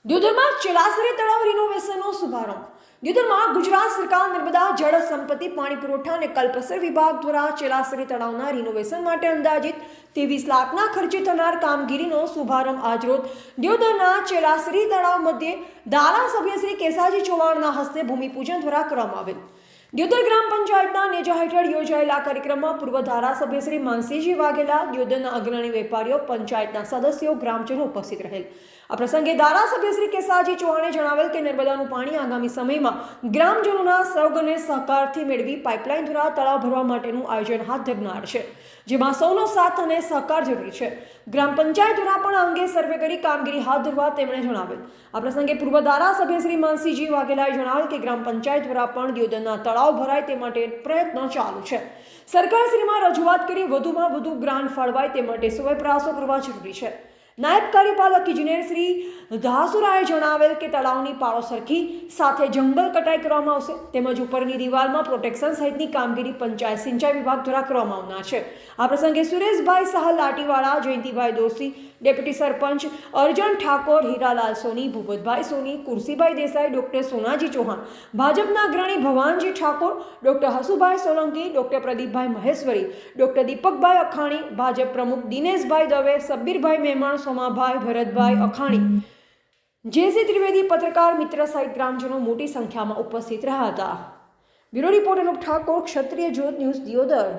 દિયોદરમાં ચેલાસરી તળાવ રિનોવેશનનો શુભારંભ। દિયોદરમાં ગુજરાત સરકાર નર્મદા જળ સંપત્તિ પાણી પુરવઠા અને કલ્પસર વિભાગ દ્વારા ચેલાસરી તળાવના રિનોવેશન માટે અંદાજિત 23 લાખના ખર્ચે થનાર કામગીરીનો શુભારંભ આજરોજ દિયોદરના ચેલાસરી તળાવ મધ્યે ધારાસભ્ય શ્રી કેસાજી ચૌહાણના હસ્તે ભૂમિપૂજન દ્વારા કરવામાં આવેલ। દિયોદર ગ્રામ પંચાયતના નેજા હેઠળ યોજાયેલા કાર્યક્રમમાં પૂર્વ ધારાસભ્ય શ્રી માનસીજી વાઘેલા, દિયોદરના અગ્રણી વેપારીઓ, પંચાયતના સદસ્યો, ગ્રામજનો ઉપસ્થિત રહેલ। આ પ્રસંગે ધારાસભ્ય શ્રી કેસાજી ચૌહાણે જણાવેલ કે નર્મદાનું પાણી આગામી સમયમાં ગ્રામજનોના સહયોગ અને સહકારથી મેળવી પાઇપલાઇન દ્વારા તળાવ ભરવા માટેનું આયોજન હાથ ધરનાર છે, જેમાં સૌનો સાથ અને સહકાર જરૂરી છે। ગ્રામ પંચાયત દ્વારા પણ આ અંગે સર્વે કરી કામગીરી હાથ ધરવા તેમણે જણાવેલ। આ પ્રસંગે પૂર્વ ધારાસભ્ય શ્રી માનસીજી વાઘેલાએ જણાવેલ કે ગ્રામ પંચાયત દ્વારા પણ દિયોદરના તળાવ ભરાય તે માટે પ્રયત્નો ચાલુ છે। સરકારશ્રીમાં રજૂઆત કરી વધુમાં વધુ ગ્રાન્ટ ફાળવાય તે માટે સૌએ પ્રયાસો કરવા જરૂરી છે। નાયબ કાર્યપાલક ઇજનેર શ્રી ધાસુરાએ જણાવેલ કે તળાવની પાળો સરખી સાથે જંગલ કટાઈ કરવામાં આવશે, તેમજ ઉપરની દિવાલમાં પ્રોટેક્શન સહિતની કામગીરી પંચાયત સિંચાઈ વિભાગ દ્વારા કરવામાં આવનાર છે। આ પ્રસંગે સુરેશભાઈ સાહ લાટીવાળા, જયંતિભાઈ દોશી, ડેપ્યુટી સરપંચ અર્જન ઠાકોર, હીરાલાલ સોની, ભૂપતભાઈ સોની, કુરસીભાઈ દેસાઈ, ડોક્ટર સોનાજી ચૌહાણ, ભાજપના અગ્રણી ભવાનજી ઠાકોર, ડોક્ટર હસુભાઈ સોલંકી, ડોક્ટર પ્રદીપભાઈ મહેશ્વરી, ડોક્ટર દીપકભાઈ અખાણી, ભાજપ પ્રમુખ દિનેશભાઈ દવે, સબ્બીરભાઈ મહેમાણ, સોમાભાઈ, ભરતભાઈ અખાણી, જેસી ત્રિવેદી, પત્રકાર મિત્ર સહિત ગ્રામજનો મોટી સંખ્યામાં ઉપસ્થિત રહ્યા હતા। બ્યુરો રિપોર્ટ અનુપ ઠાકોર, ક્ષત્રિય જ્યોત ન્યૂઝ, દિયોદર।